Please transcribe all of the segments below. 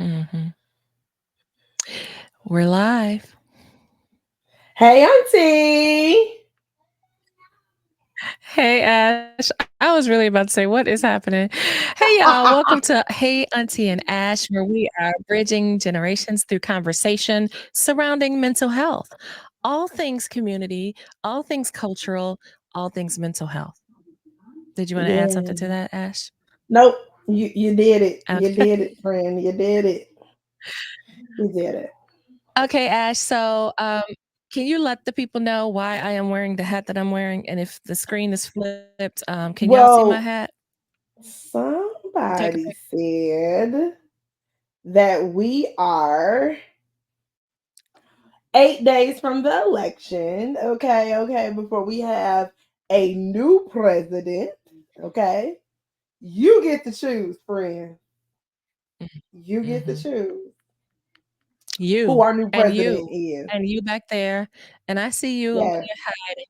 Mm-hmm. We're live. Hey, Auntie. Hey, Ash. I was really about to say, what is happening? Hey, y'all. Welcome to Hey, Auntie and Ash, where we are bridging generations through conversation surrounding mental health. All things community, all things cultural, all things mental health. Did you want to add something to Yeah. that, Ash? Nope. You did it. You Okay. did it, friend. You did it. You did it. Okay, Ash. So, can you let the people know why I am wearing the hat that I'm wearing? And if the screen is flipped, can y'all see my hat? Well, Take a somebody picture. said that we are 8 days from the election. Okay. Before we have a new president. Okay. You get to choose, friend. You get to Mm-hmm. choose who You our new and president you is. and you back there, and I see you over Yes, there hiding.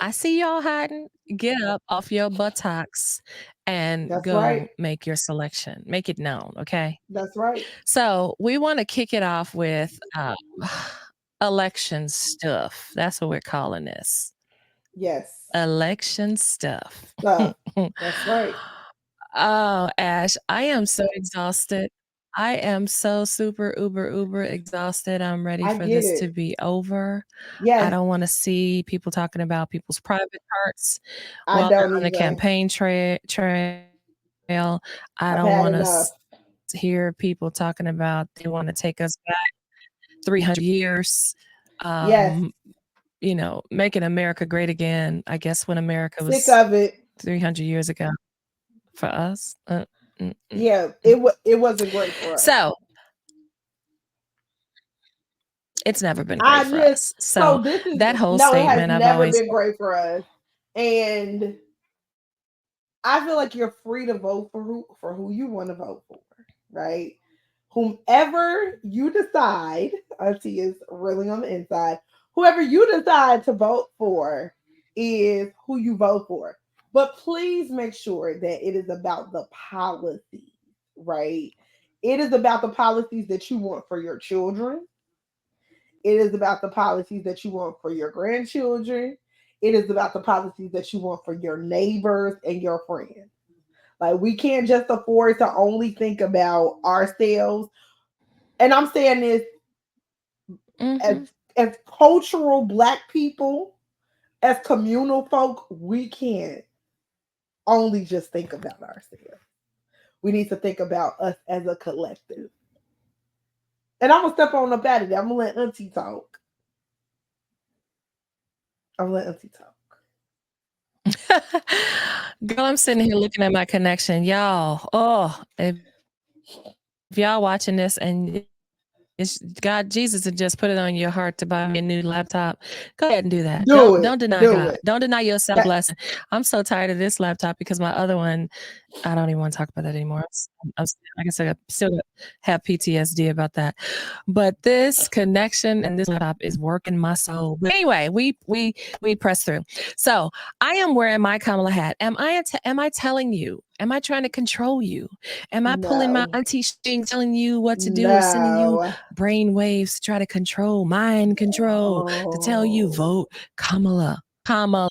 I see y'all hiding. Get up off your buttocks and that's right. go make your selection. Make it known, okay? That's right. So we want to kick it off with election stuff. That's what we're calling this. Yes. Election stuff. Stuff. That's right. Oh, Ash, I am so exhausted. I am so super uber exhausted. I'm ready I for get this to it. be over. I Yes. don't want to see people talking about people's private parts I while they're don't on the either. campaign trail. I don't want to I've had hear enough. people talking about they want to take us back 300 years. Um, Yes. making America great again. I guess when America Sick was of it. 300 years ago for us. Mm, mm, Yeah. mm. It wasn't great for us. So it's never been I great for just us. So so this is that whole no, it has statement, I've never always been great for us. And I feel like you're free to vote for who you want to vote for, right? Whomever you decide, Auntie is really on the inside. Whoever you decide to vote for is who you vote for. But please make sure that it is about the policies, right? It is about the policies that you want for your children. It is about the policies that you want for your grandchildren. It is about the policies that you want for your neighbors and your friends. Like we can't just afford to only think about ourselves. And I'm saying this as mhm. as cultural black people, as communal folk, we can't only just think about ourselves. We need to think about us as a collective. And I'm gonna step on up out of there. I'm gonna let Auntie talk. I'm gonna let Auntie talk. Girl, I'm sitting here looking at my connection. Y'all, if y'all watching this and God, Jesus had just put it on your heart to buy me a new laptop, go ahead and do that. Don't deny Do God. it. Don't deny Do it. yourself a blessing. That, I'm so tired of this laptop because my other one, I don't even want to talk about that anymore. I guess I still have PTSD about that. But this connection and this laptop is working my soul. But anyway, we press through. So I am wearing my Kamala hat. Am I telling you? Am I trying to control you? Am I pulling my no. auntie strings, telling you what to do, and sending you No. brain waves to try to control, mind control, to tell you Oh. vote Kamala, Kamala,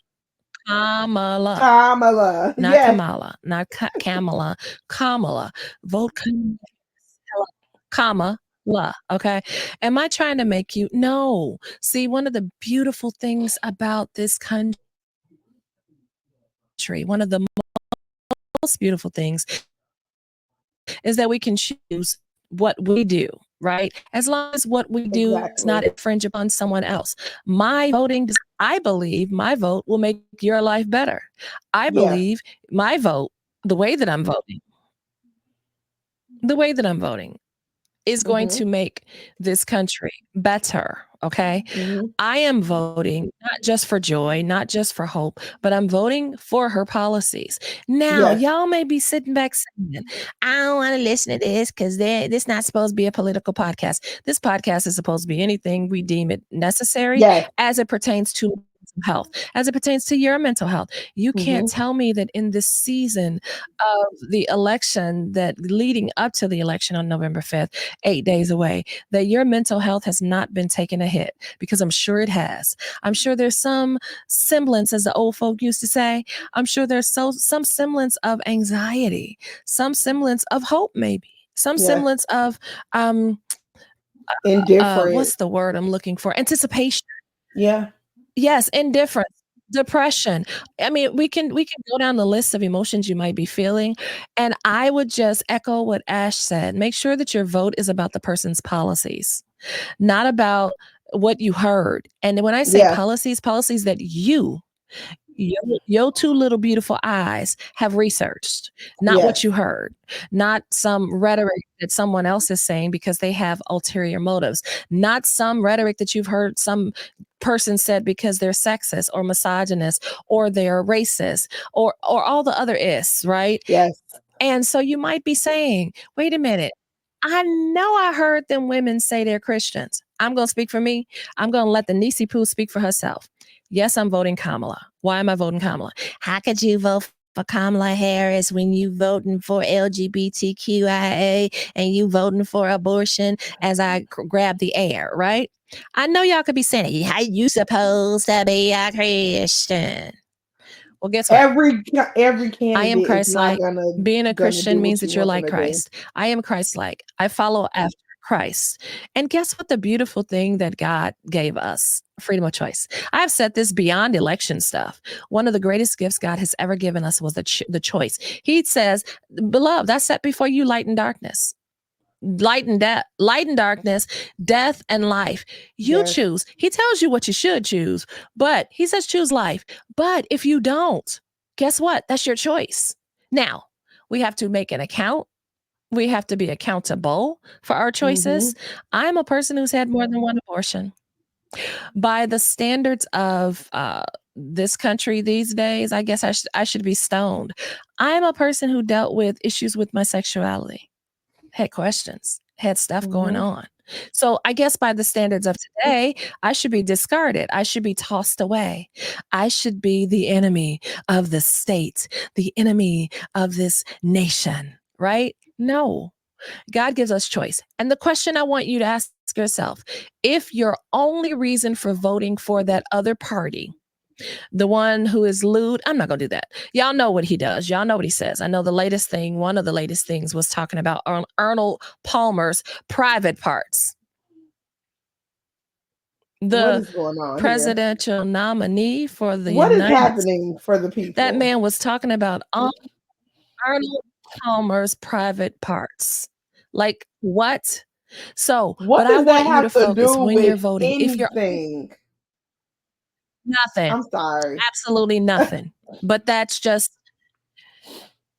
Kamala, Kamala. not Yes. Kamala, not Kamala, Kamala. Vote comma, la. Okay. Am I trying to make you? No. See, one of the beautiful things about this country, one of the most beautiful things is that we can choose what we do, right? As long as what we do does not infringe upon someone else. Exactly. My voting, I believe my vote will make your life better. I believe my Yeah. vote, the way that I'm voting, is going to make Mm-hmm. this country better. Okay. Mm-hmm. I am voting not just for joy, not just for hope, but I'm voting for her policies. Now, Yes. y'all may be sitting back saying, I don't want to listen to this because this not supposed to be a political podcast. This podcast is supposed to be anything we deem it necessary Yes. as it pertains to mental health, as it pertains to your mental health. You can't tell me that in this season of the election, that leading up to the election on November 5th, 8 days away, that your mental health has not been taking a hit, because I'm sure it has. I'm sure there's some semblance, as the old folk used to say, I'm sure there's some semblance of anxiety, some semblance of hope, maybe, some semblance of indifference. What's the word I'm looking for? Anticipation. Yeah. Yes, indifference, depression. I mean, we can go down the list of emotions you might be feeling, and I would just echo what Ash said. Make sure that your vote is about the person's policies, not about what you heard. And when I say policies that your two little beautiful eyes have researched, not what you heard, not some rhetoric that someone else is saying because they have ulterior motives, not some rhetoric that you've heard some person said because they're sexist or misogynist or they're racist or all the other ists, right? Yes. And so you might be saying, wait a minute, I know I heard them women say they're Christians. I'm going to speak for me. I'm going to let the Nisi Poo speak for herself. Yes, I'm voting Kamala. Why am I voting Kamala? How could you vote for Kamala Harris when you voting for LGBTQIA and you voting for abortion, as I grab the air, right? I know y'all could be saying, how you supposed to be a Christian? Well, guess what? Every candidate I am Christ-like. Being a Christian means that you're like Christ. I am Christ-like. I follow after Christ. And guess what? The beautiful thing that God gave us, freedom of choice. I've said this beyond election stuff. One of the greatest gifts God has ever given us was the choice. He says, beloved, I set before you light and darkness. Light and darkness, death and life. You choose. He tells you what you should choose, but he says choose life. But if you don't, guess what? That's your choice. Now, we have to make an account. We have to be accountable for our choices. I'm a person who's had more than one abortion. By the standards of this country these days, I guess I should be stoned. I'm a person who dealt with issues with my sexuality, had questions, had stuff going on. So I guess by the standards of today, I should be discarded. I should be tossed away. I should be the enemy of the state, the enemy of this nation, right? No. God gives us choice. And the question I want you to ask yourself, if your only reason for voting for that other party, the one who is lewd, I'm not going to do that. Y'all know what he does. Y'all know what he says. I know one of the latest things was talking about Arnold Palmer's private parts. What is going on presidential nominee for the What is happening for the people? That man was talking about Arnold Palmer's private parts. Like what? So, what but I want you to focus when you're voting. Anything? If you're nothing, I'm sorry, absolutely nothing. But that's just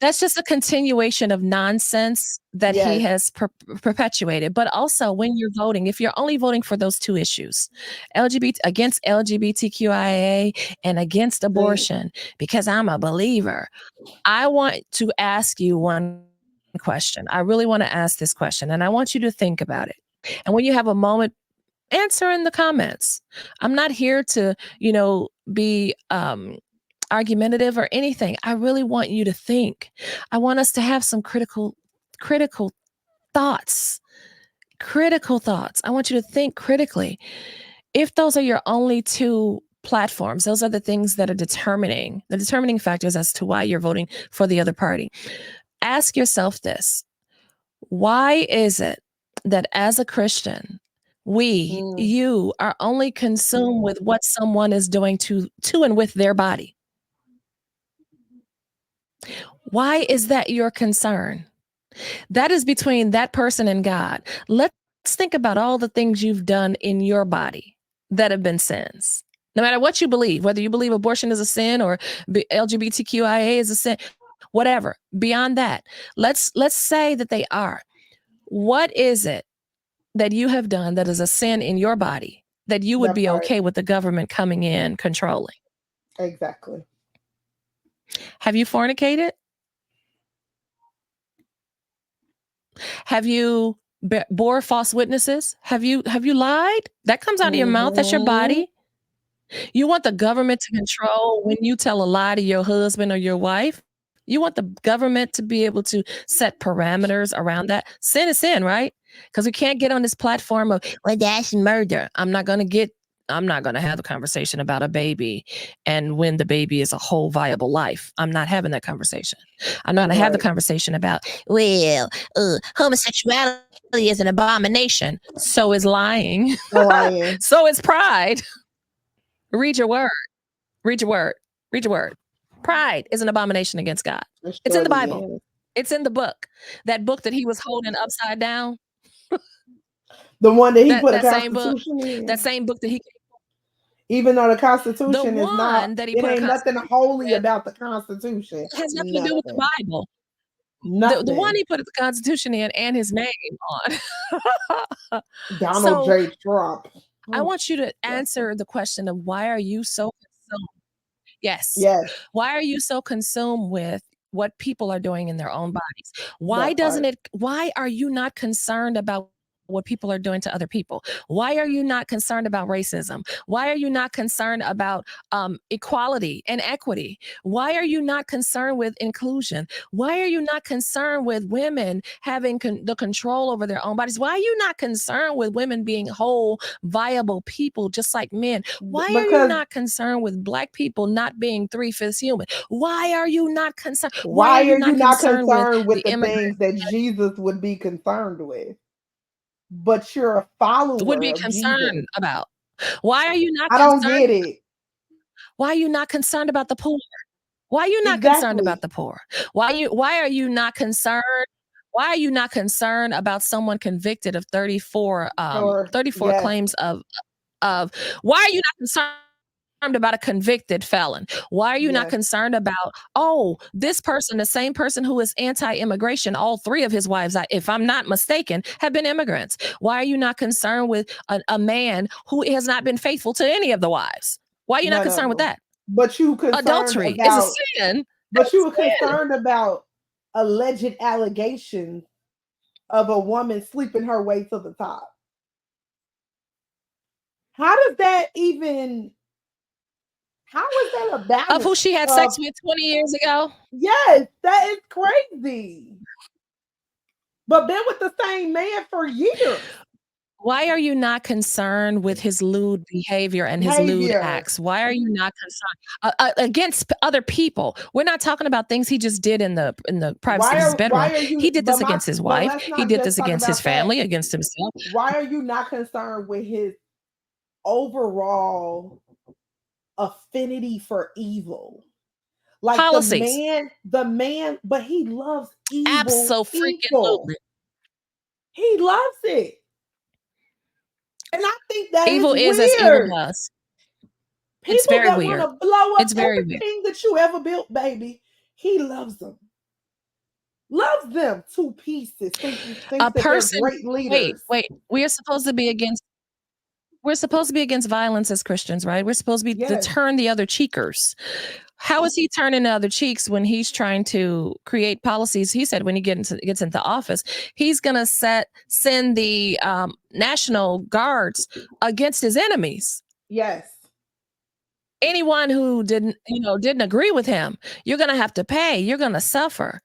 a continuation of nonsense that he has perpetuated. But also, when you're voting, if you're only voting for those two issues, against LGBTQIA and against abortion, because I'm a believer, I want to ask you one question. I really want to ask this question, and I want you to think about it. And when you have a moment, answer in the comments. I'm not here to, be argumentative or anything. I really want you to think. I want us to have some critical thoughts. Critical thoughts. I want you to think critically. If those are your only two platforms, those are the things that are determining factors as to why you're voting for the other party. Ask yourself this. Why is it that as a Christian, you are only consumed with what someone is doing to and with their body? Why is that your concern? That is between that person and God. Let's think about all the things you've done in your body that have been sins. No matter what you believe, whether you believe abortion is a sin or LGBTQIA is a sin, whatever. Beyond that, let's say that they are. What is it that you have done that is a sin in your body that you would be okay with the government coming in controlling? Exactly. Have you fornicated? Have you bore false witnesses? Have you lied? That comes out of your mouth. That's your body. You want the government to control when you tell a lie to your husband or your wife? You want the government to be able to set parameters around that? Sin is sin, right? Because we can't get on this platform of, well, that's murder. I'm not going to have a conversation about a baby and when the baby is a whole viable life. I'm not having that conversation. I'm not going to have the conversation about, well, homosexuality is an abomination. So is lying. So is pride. Read your word. Read your word. Read your word. Pride is an abomination against God. It's in the Bible. It's in the book. That book that he was holding upside down. The one that he put a constitution in. That same book that he. Even though the Constitution is not, it ain't nothing holy about the Constitution. It has nothing to do with the Bible. The one he put the Constitution in and his name on. Donald J. Trump. I want you to answer the question of why are you so consumed? Yes. Why are you so consumed with what people are doing in their own bodies? Why are you not concerned about what people are doing to other people? Why are you not concerned about racism? Why are you not concerned about equality and equity? Why are you not concerned with inclusion? Why are you not concerned with women having the control over their own bodies? Why are you not concerned with women being whole, viable people just like men? Why are you not concerned with Black people not being 3/5 human? Why are you not concerned? Why are you not concerned with the things that Jesus would be concerned with? But you're a follower. Would be concerned about. Why are you not? I don't get it. Why are you not concerned about the poor? Why are you not concerned about the poor? Why are you not concerned? Why are you not concerned about someone convicted of 34 claims of? Why are you not concerned about a convicted felon? Why are you not concerned about, this person, the same person who is anti-immigration, all 3 of his wives, if I'm not mistaken, have been immigrants? Why are you not concerned with a man who has not been faithful to any of the wives? Why are you not concerned with that? But you concerned adultery about, is a sin. But you were concerned about alleged allegations of a woman sleeping her way to the top. How does that even... How is that a balance? Of who she had sex with 20 years ago? Yes, that is crazy. But been with the same man for years. Why are you not concerned with his lewd behavior and his lewd acts? Why are you not concerned against other people? We're not talking about things he just did in the privacy of his bedroom. He did this against his wife. He did this against his family, against himself. Why are you not concerned with his overall affinity for evil? Like policies. The man, but he loves evil. Absolutely. He loves it. And I think that evil is as evil does. People it's very that weird. Want to blow up it's very everything weird. that you ever built, baby. He loves them. Loves them to pieces. Thinks a person. Great leaders. Wait. We're supposed to be against violence as Christians, right? We're supposed to be to turn the other cheekers. How is he turning the other cheeks when he's trying to create policies? He said when he gets into office, he's going to send the National Guards against his enemies. Yes. Anyone who didn't agree with him, you're going to have to pay. You're going to suffer.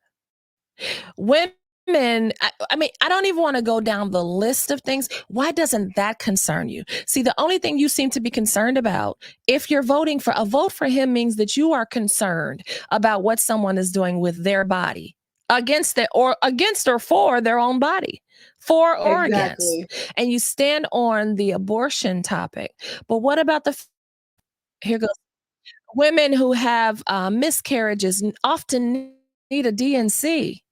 Women, I mean, I don't even want to go down the list of things. Why doesn't that concern you? See, the only thing you seem to be concerned about, if you're voting for a vote for him, means that you are concerned about what someone is doing with their body against or for their own body, for or against. And you stand on the abortion topic. But what about here goes, women who have miscarriages often need a D&C.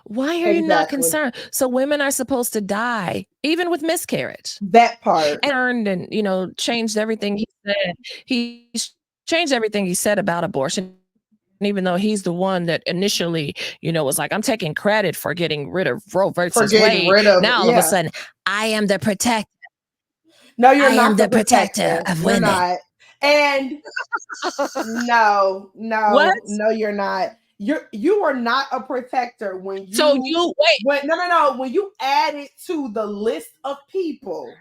Why are you not concerned? So women are supposed to die, even with miscarriage. That part. And changed everything he said. He changed everything he said about abortion, even though he's the one that initially, was like, I'm taking credit for getting rid of Roe versus Wade. Now all of a sudden, I am the protector. No, you're not the protector of women. You're not. And no, you're not. You are not a protector So you wait. when you add it to the list of people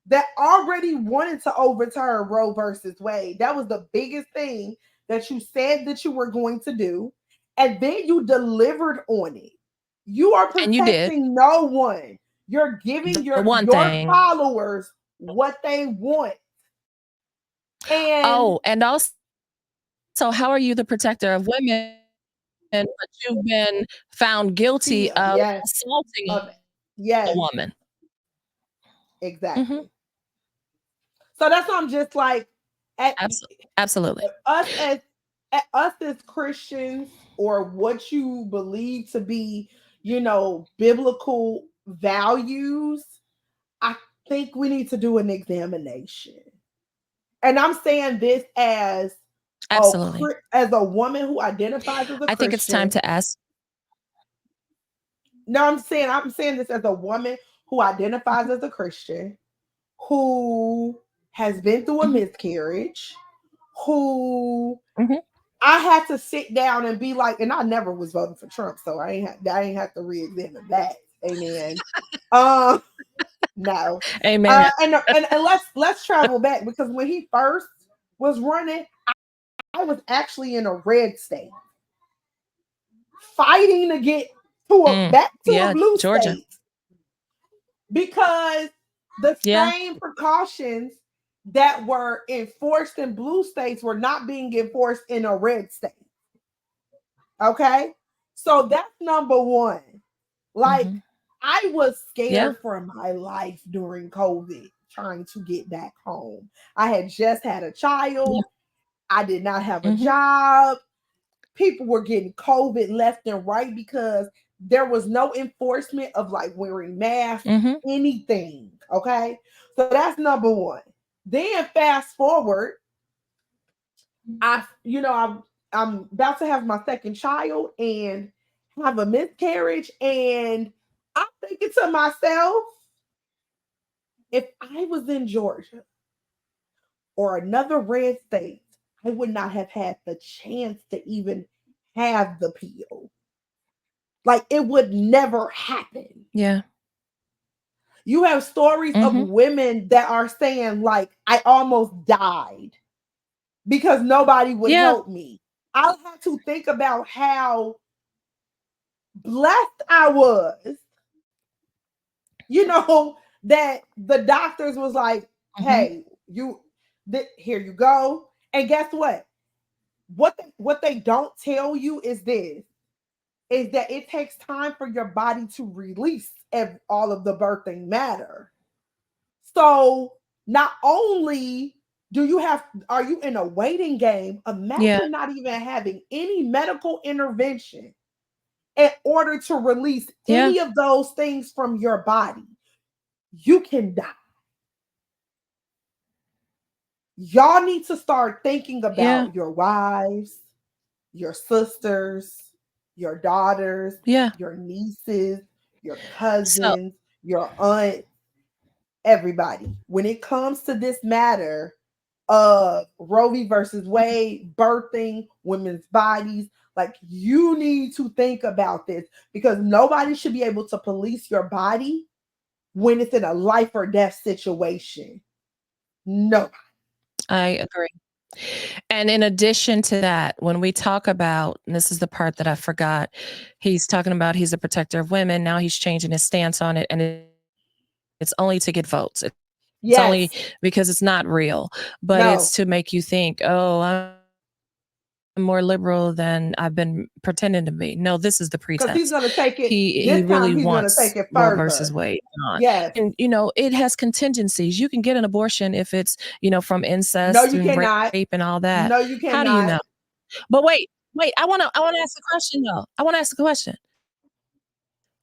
that already wanted to overturn Roe versus Wade. That was the biggest thing that you said that you were going to do, and then you delivered on it. You are And you did protecting no one. You're giving the one your thing. followers what they want. And Oh, and also, how are you the protector of women, but you've been found guilty of yes, assaulting of a yes, woman? Mhm. exactly. So that's why I'm just like, at Absolutely. us as us as Christians, or what you believe to be, biblical values, I think we need to do an examination. And I'm saying this Absolutely. as a woman who identifies as a I think it's time Christian. to ask. No, I'm saying this as a woman who identifies as a Christian, who has been through a Mhm. miscarriage, who Mhm. I had to sit down and be like, and I never was voting for Trump, so I ain't have to re-examine that. Amen. Um, no. Amen. And let's travel back, because when he first was running, I was actually in a red state, fighting to get back to a Yeah, blue Georgia. state, because the Yeah. same precautions that were enforced in blue states were not being enforced in a red state. Okay. So that's number one. Like, Mhm. I was Yeah. scared for my life during COVID, trying to get back home. I had just had a Yeah. child. I did not have a Mhm. job. People were getting COVID left and right because there was no enforcement of like wearing masks, Mhm. anything. Okay. So that's number one. Then fast forward, I'm about to have my second child and have a miscarriage, and I'm thinking to myself, if I was in Georgia or another red state, I would not have had the chance to even have the pill. Like, it would never happen. Yeah. You have stories of Mhm. women that are saying, like, I almost died because nobody would Yeah. help me. I had to think about how blessed I was, that the doctors was like, Mhm. hey, here you go. And guess what? What they don't tell you is that it takes time for your body to release all of the birthing matter. So not only are you in a waiting game, Yeah. imagine not even having any medical intervention in order to release Yeah. any of those things from your body. You can die. Y'all need to start thinking Yeah. about your wives, your sisters, your daughters, Yeah. your nieces, your So, cousins, your aunt, everybody. When it comes to this matter of Roe v. versus Wade, birthing, women's bodies, like, you need to think about this, because nobody should be able to police your body when it's in a life or death situation. No. I agree. And in addition to that, when we talk about, and this is the part that I forgot, he's talking about he's a protector of women. Now he's changing his stance on it, and it's only to get votes. It's only Yes. because it's not real, but No. it's to make you think, oh, I'm more liberal than I've been pretending to be. No, this is the Because he's pretense. going to take it He this really time. He's going to wants take it Roe versus further. Wade on. Yes. And it has contingencies. You can get an abortion if it's, from No, incest you and cannot. rape and all that. No, you How do you cannot. know? But wait, I wanna ask a question though. I wanna ask a question.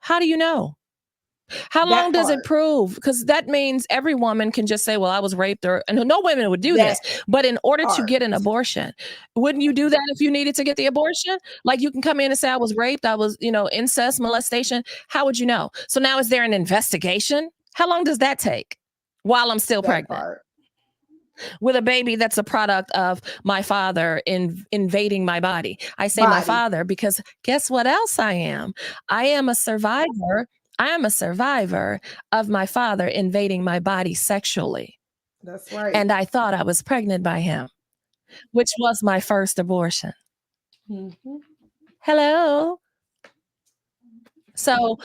How do you know? How long That does it part. prove? Because that means every woman can just say, well, I was raped, and no women would do That this. But in order to part. get an abortion, wouldn't you do that if you needed to get the abortion? Like, you can come in and say, I was raped, I was, incest, molestation. How would you know? So now, is there an investigation? How long does that take while I'm still That pregnant? part. with a baby that's a product of my father invading my body. I say my father because guess what else I am? I am a survivor. I am a survivor of my father invading my body sexually. That's right. And I thought I was pregnant by him, which was my first abortion. Mm-hmm. Hello. So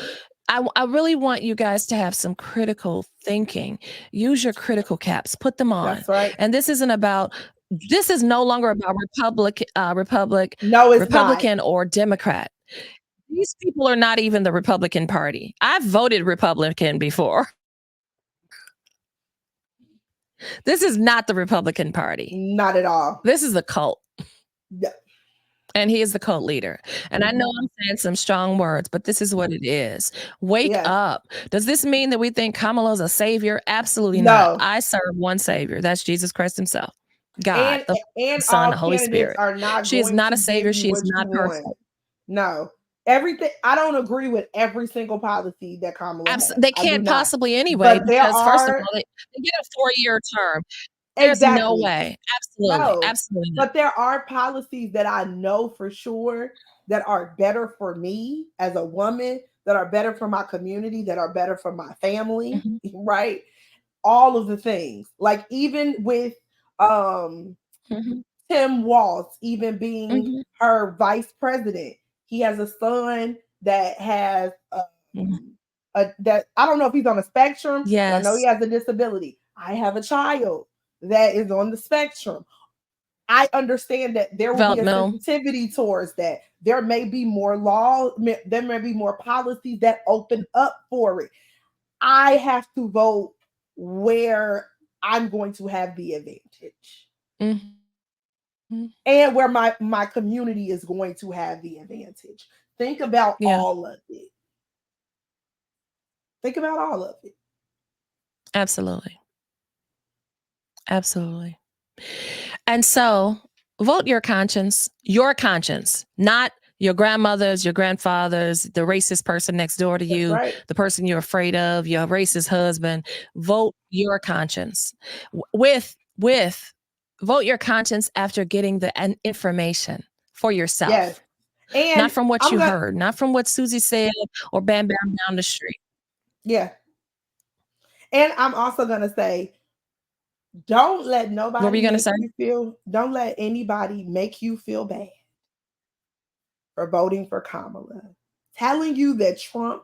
I really want you guys to have some critical thinking. Use your critical caps, put them on. That's right. And this isn't about, this is no longer about No, it's Republican not. or Democrat. These people are not even the Republican Party. I've voted Republican before. This is not the Republican Party. Not at all. This is a cult. Yeah. And he is the cult leader. And I know I'm saying some strong words, but this is what it is. Wake up. Does this mean that we think Kamala's a savior? Absolutely not. I serve one savior. That's Jesus Christ himself. God, the Son, the Holy Spirit. Are not she is not a savior. She is not perfect. No. Everything, I don't agree with every single policy that Kamala has. They can't possibly anyway, because first of all, they get a 4-year term. There's no way. Absolutely. Absolutely not. But there are policies that I know for sure that are better for me as a woman, that are better for my community, that are better for my family, right? All of the things. Like even with Tim Walz, even being her vice president, he has a son that has that I don't know if he's on a spectrum. Yes. I know he has a disability. I have a child that is on the spectrum. I understand that there will be a sensitivity towards that. There may be more law, there may be more policies that open up for it. I have to vote where I'm going to have the advantage. And where my community is going to have the advantage. Think about all of it. Think about all of it. Absolutely. Absolutely. And so vote your conscience, not your grandmother's, your grandfather's, the racist person next door to you, the person you're afraid of, your racist husband. Vote your conscience. Vote your conscience after getting the information for yourself. Yes. And not from what you heard, not from what Susie said or Bam Bam down the street. Yeah. And I'm also going to say, don't let nobody don't let anybody make you feel bad for voting for Kamala. Telling you that Trump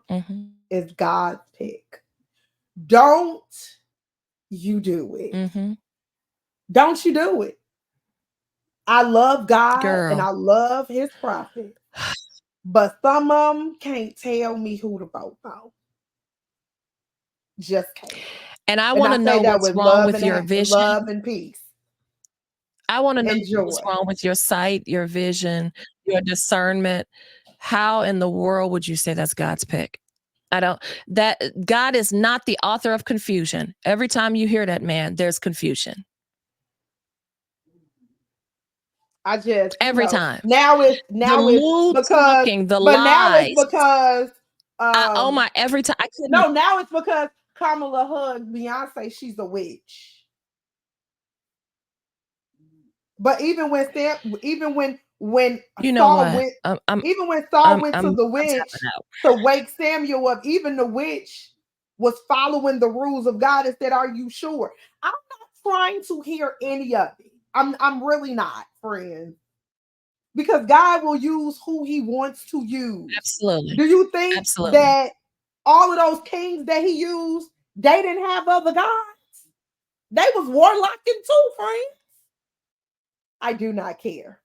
is God's pick. Don't you do it. Don't you do it. I love God and I love his prophet. But some of them can't tell me who to vote for. Just can't. And I want to know what's wrong with your vision. Love and peace. I want to know what's wrong with your sight, your vision, your discernment. How in the world would you say that's God's pick? God is not the author of confusion. Every time you hear that man, there's confusion. Every time. Now it's because talking, the lies. Now it's because every time. Now it's because Kamala hugged Beyonce. She's a witch. But even when Saul went to the witch to wake Samuel up, even the witch was following the rules of God and said, "Are you sure?" I'm not trying to hear any of it. I'm really not, friends. Because God will use who he wants to use. Absolutely. Do you think that all of those kings that he used, they didn't have other gods? They was warlocking too, friends. I do not care.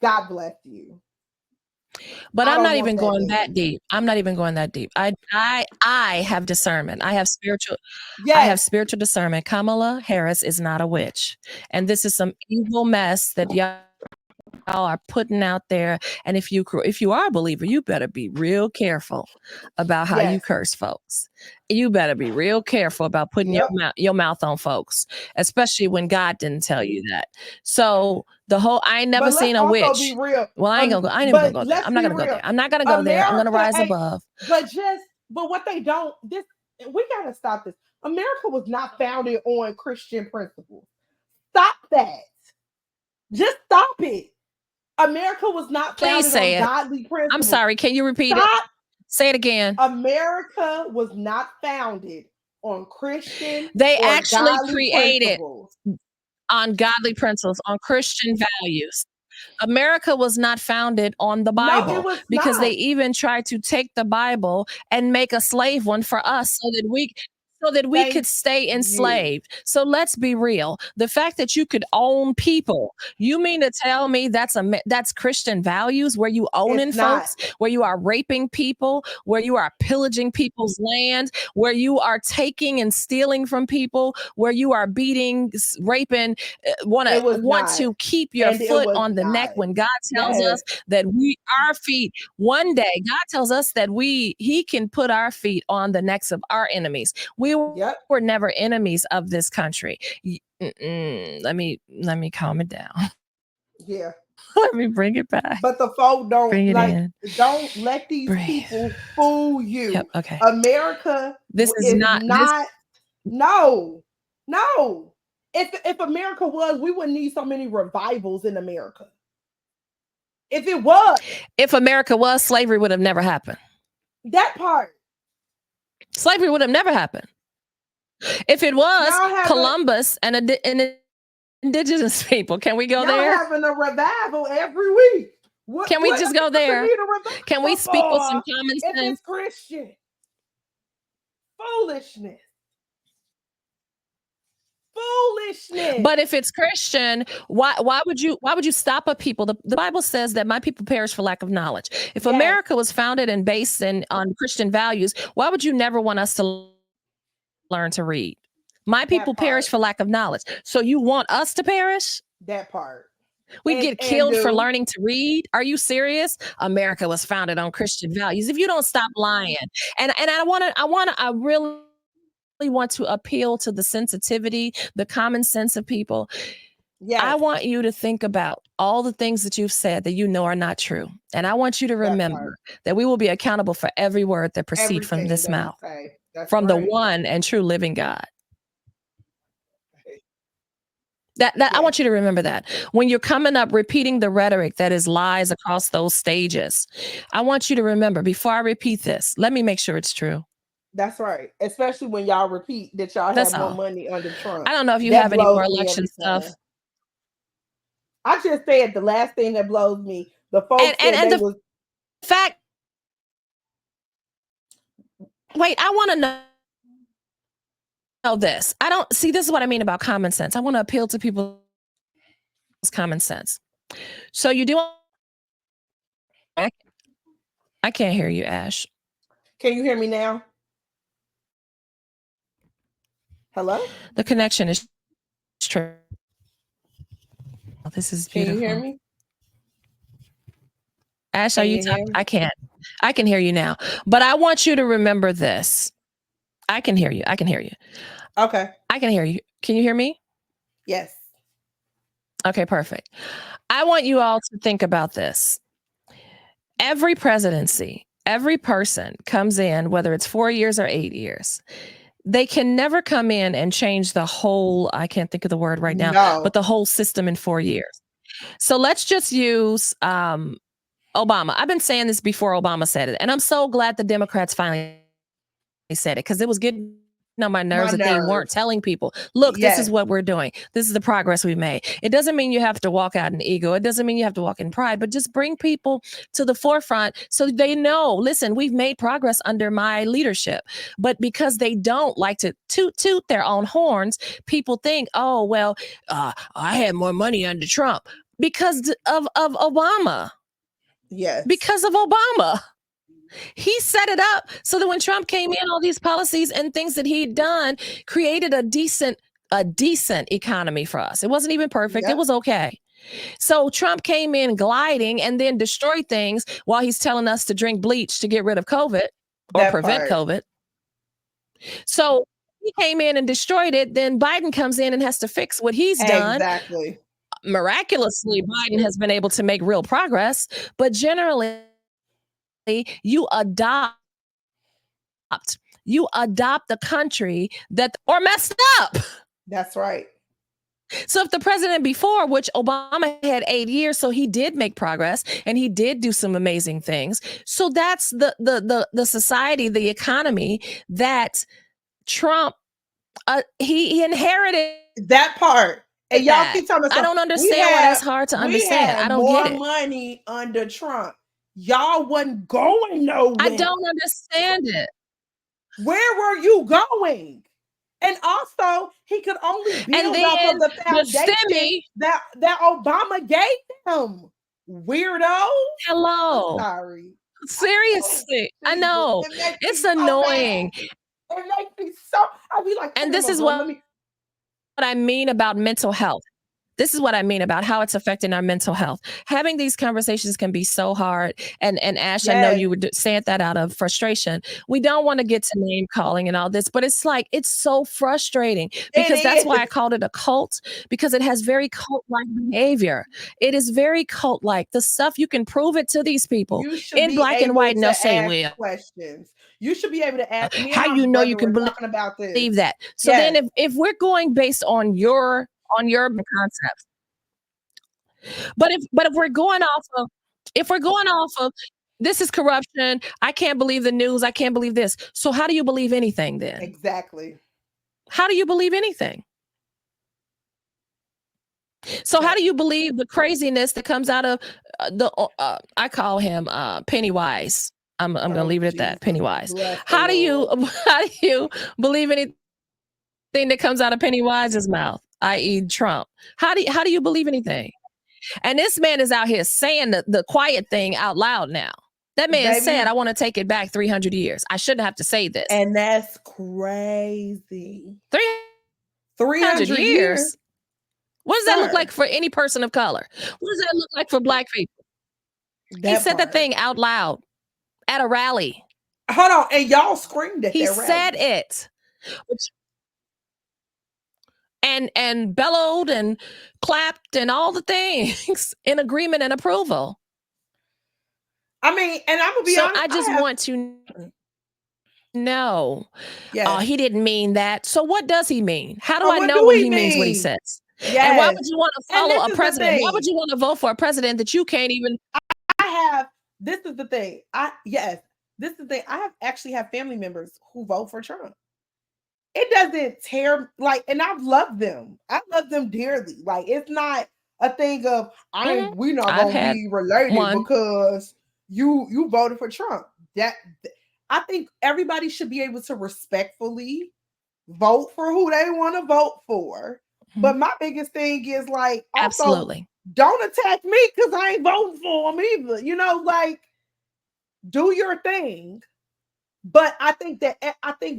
God bless you. But I'm not even going that deep. I'm not even going that deep. I have discernment. I have spiritual discernment. Kamala Harris is not a witch. And this is some evil mess that y'all are putting out there. And if you are a believer, you better be real careful about how you curse folks. You better be real careful about putting your mouth on folks, especially when God didn't tell you that. So the whole, I ain't never seen a witch. Be real. Well, I ain't gonna go there. I'm not gonna go there. I'm not gonna go there. I'm gonna rise above. But what they don't, we gotta stop this. America was not founded on Christian principles. Stop that. Just stop it. America was not Please founded on say it. godly principles. I'm sorry. Can you repeat it? Say it again. America was not founded on Christian They or actually godly created principles. on godly principles, on Christian values. America was not founded on the Bible, No, it was because not. they even tried to take the Bible and make a slave one for us so that we Thank could stay you. enslaved. So let's be real. The fact that you could own people, you mean to tell me that's Christian values, where you owning It's not. folks, where you are raping people, where you are pillaging people's land, where you are taking and stealing from people, where you are beating, raping, want It was not. to keep your And it foot was on the neck, not. when God tells Yes. us that our feet, one day God tells us that he can put our feet on the necks of our enemies. We Yep. were never enemies of this country. Let me calm it down. Yeah. Let me bring it back. But the folk don't Bring it like in. don't let these Breathe. people fool you. Yep, okay. America This is not no. If America was, we wouldn't need so many revivals in America. If it was. If America was, slavery would have never happened. That part. Slavery would have never happened. If it was Columbus and indigenous people, can we go there? Y'all having a revival every week. Can we just go there? Can we speak with some common sense? If it's Christian. Foolishness. But if it's Christian, why would you stop a people? The Bible says that my people perish for lack of knowledge. If America was founded and based on Christian values, why would you never want us to learn to read? My people perish for lack of knowledge. So you want us to perish? That part. We get killed for learning to read. Are you serious? America was founded on Christian values. If you don't stop lying, and I really want to appeal to the sensitivity, the common sense of people. Yes. I want you to think about all the things that you've said that you know are not true. And I want you to remember that we will be accountable for every word that proceeds from this mouth, from the one and true living God. I want you to remember that. When you're coming up repeating the rhetoric that is lies across those stages, I want you to remember, before I repeat this, let me make sure it's true. That's right. Especially when y'all repeat that y'all have more money under Trump. I don't know if you have any more election stuff. I just said the last thing that blows me. The folks fact. Wait, I want to know this. I don't see. This is what I mean about common sense. I want to appeal to people's common sense. So you do. I can't hear you, Ash. Can you hear me now? Hello? The connection is true. This is beautiful. Can you hear me? Ash, are you talking? I can't. I can hear you now. But I want you to remember this. I can hear you. Okay. I can hear you. Can you hear me? Yes. Okay, perfect. I want you all to think about this. Every presidency, every person comes in, whether it's 4 years or 8 years, they can never come in and change the whole, I can't think of the word right now, but the whole system in 4 years. So let's just use Obama. I've been saying this before Obama said it, and I'm so glad the Democrats finally said it, because it was getting on my nerves that they weren't telling people, look, this is what we're doing. This is the progress we made. It doesn't mean you have to walk out in ego. It doesn't mean you have to walk in pride, but just bring people to the forefront so they know, listen, we've made progress under my leadership. But because they don't like to toot their own horns, people think, oh, well, I had more money under Trump because of Obama. Yes. Because of Obama. He set it up so that when Trump came in, all these policies and things that he'd done created a decent economy for us. It wasn't even perfect. It was okay. So Trump came in gliding and then destroyed things while he's telling us to drink bleach to get rid of COVID or prevent COVID. So he came in and destroyed it. Then Biden comes in and has to fix what he's done. Exactly. Miraculously, Biden has been able to make real progress, but generally, you adopt you adopt the country that or messed up. That's right. So if the president before, which Obama had 8 years, so he did make progress and he did do some amazing things. So that's the society, the economy that Trump he inherited that part. And y'all keep telling us, I don't understand why that's hard to understand. I don't get it. More money under Trump. Y'all wasn't going nowhere. I don't understand it. Where were you going? And also, he could only build off of the foundation that Obama gave him. Weirdo. Hello. I'm sorry. Seriously. I know. It's annoying. So it makes me so, I'll be like, and this is what I mean about mental health. This is what I mean about how it's affecting our mental health. Having these conversations can be so hard. And Ash, yes. I know you would say that out of frustration. We don't want to get to name calling and all this, but it's like, it's so frustrating because that's why I called it a cult, because it has very cult-like behavior. It is very cult-like. The stuff, you can prove it to these people in black and white, and they'll say, questions. You should be able to ask me. How you know you can believe that? So then if we're going based on your concepts. But if we're going off of this is corruption, I can't believe the news, I can't believe this. So how do you believe anything then? Exactly. How do you believe anything? So how do you believe the craziness that comes out of I call him Pennywise. I'm going to leave it at that. Pennywise. How do you believe anything that comes out of Pennywise's mouth, i.e. Trump? How do you believe anything? And this man is out here saying the quiet thing out loud now. That man said, I want to take it back 300 years. I shouldn't have to say this. And that's crazy. 300 years? What does that look like for any person of color? What does that look like for black people? He said that thing out loud at a rally. Hold on. And y'all screamed at that rally. He said it. And bellowed and clapped and all the things in agreement and approval. I mean, and I'm gonna be honest. I just want to know. He didn't mean that. So what does he mean? How do I know when he means what he says? Yes. And why would you want to follow a president? Why would you want to vote for a president that you can't even? This is the thing. This is the thing. I actually have family members who vote for Trump. It doesn't tear and I love them. I love them dearly. Like, it's not a thing of we're not gonna be related because you voted for Trump. That I think everybody should be able to respectfully vote for who they want to vote for. Mm-hmm. But my biggest thing is also, absolutely, don't attack me because I ain't voting for him either. Do your thing. But I think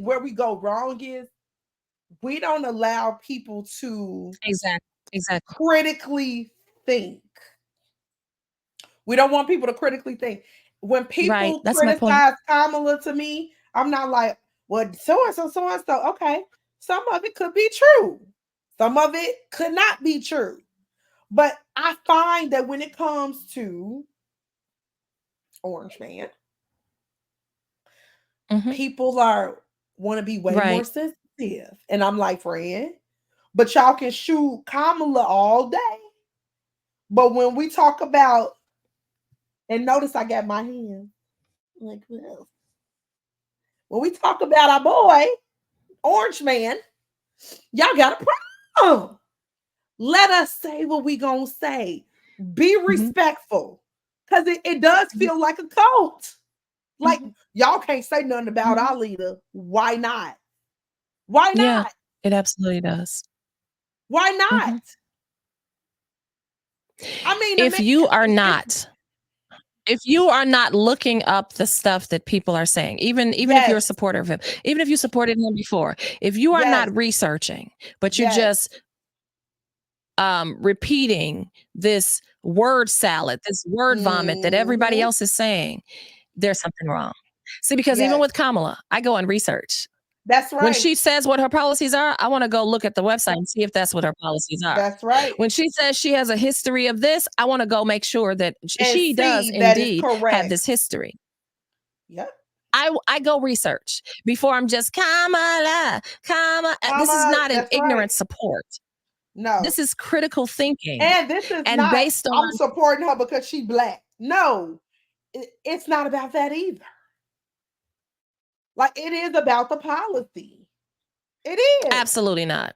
where we go wrong is we don't allow people to exactly critically think. We don't want people to critically think. When people criticize Kamala to me, I'm not like, well, so-and-so. Okay, some of it could be true. Some of it could not be true. But I find that when it comes to Orange Man, people want to be way more sensitive. And I'm like, friend, but y'all can shoot Kamala all day. But when we talk about, and notice I got my hand like this. When we talk about our boy, Orange Man, y'all got a problem. Let us say what we gonna say. Be respectful. Because it does feel like a cult. Like, y'all can't say nothing about our leader. Why not? Why not? Yeah, it absolutely does. Why not? I mean, if you are not looking up the stuff that people are saying, even if you're a supporter of him, even if you supported him before, if you are not researching, but you're just repeating this word salad, this word vomit that everybody else is saying, there's something wrong. See, because even with Kamala, I go and research. That's right. When she says what her policies are, I want to go look at the website and see if that's what her policies are. That's right. When she says she has a history of this, I want to go make sure that she does indeed have this history. Yep. I go research before I'm just Kamala. This is not an That's ignorant right. support. No. This is critical thinking. And this is And not, based on I'm supporting her because she black. No, it's not about that either. Like, it is about the policy. It is. absolutely not.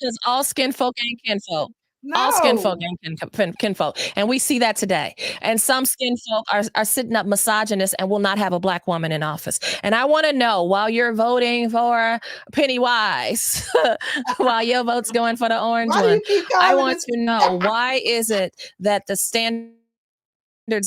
Because all skin folk ain't kinfolk. All skin folk No. ain't kinfolk. And we see that today. And some skin folk are sitting up misogynists and will not have a black woman in office. And I want to know, while you're voting for Pennywise, while your vote's going for the orange Why do one, you keep I calling want it? to know, why is it that the standards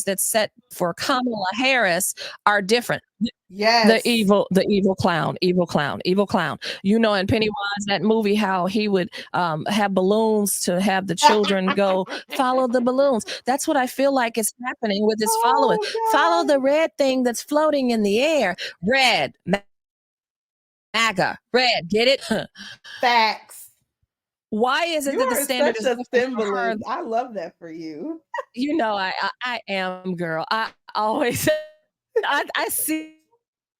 that's set for Kamala Harris are different? The Yes. evil clown, evil clown, evil clown. You know, in Pennywise, that movie, how he would have balloons to have the children go follow the balloons. That's what I feel like is happening with this following. Oh Follow the God. red thing that's floating in the air. Red, MAGA, red. Get it? Facts. Why is it You that the are standard such is a different for her? symbolist. I love that for you. You know, I am, girl. I always I see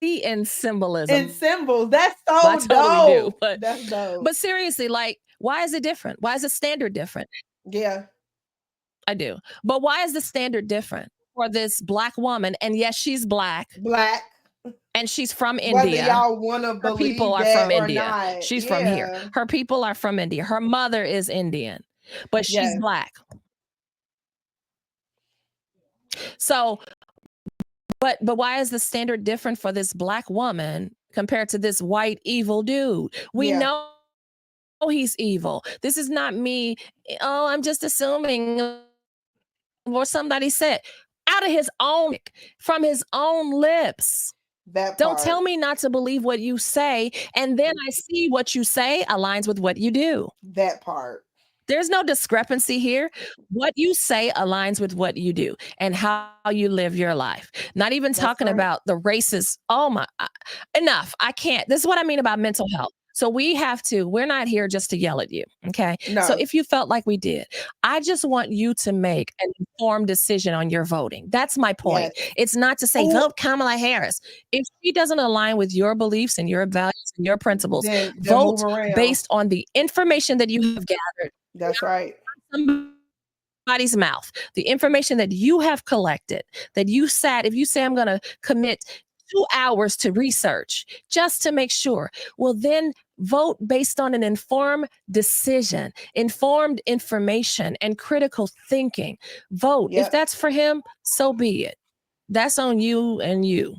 in In symbolism. symbols. That's I so totally do. dope. That's dope. But seriously, like, why is it different? Why is the standard different? Yeah. I do. But why is the standard different for this black woman? And yes, she's black Black. and she's from Whether India. y'all want to Her people believe are that from or India. not. She's from here. Yeah. Her people are from India. Her mother is Indian, but she's Yes. black. So, but why is the standard different for this black woman compared to this white evil dude? We Yeah. know he's evil. This is not me. Oh, I'm just assuming, or somebody said out of his own, from his own lips. That Don't tell part. me not to believe what you say, and then I see what you say aligns with what you do. That part. There's no discrepancy here. What you say aligns with what you do and how you live your life. Not even That's talking right. about the races. Oh my, enough. I can't. This is what I mean about mental health. So we're not here just to yell at you. Okay. So No. if you felt like we did, I just want you to make an informed decision on your voting. That's my point. Yes. It's not to say Oh, vote Kamala Harris. If she doesn't align with your beliefs and your values and your principles, then move vote around. based on the information that you have gathered That's right. somebody's mouth, the information that you have collected, that you sat, if you say, I'm going to commit 2 hours to research just to make sure, well, then vote based on an informed decision, informed information, and critical thinking. Vote. If Yep. that's for him, so be it. That's on you and you.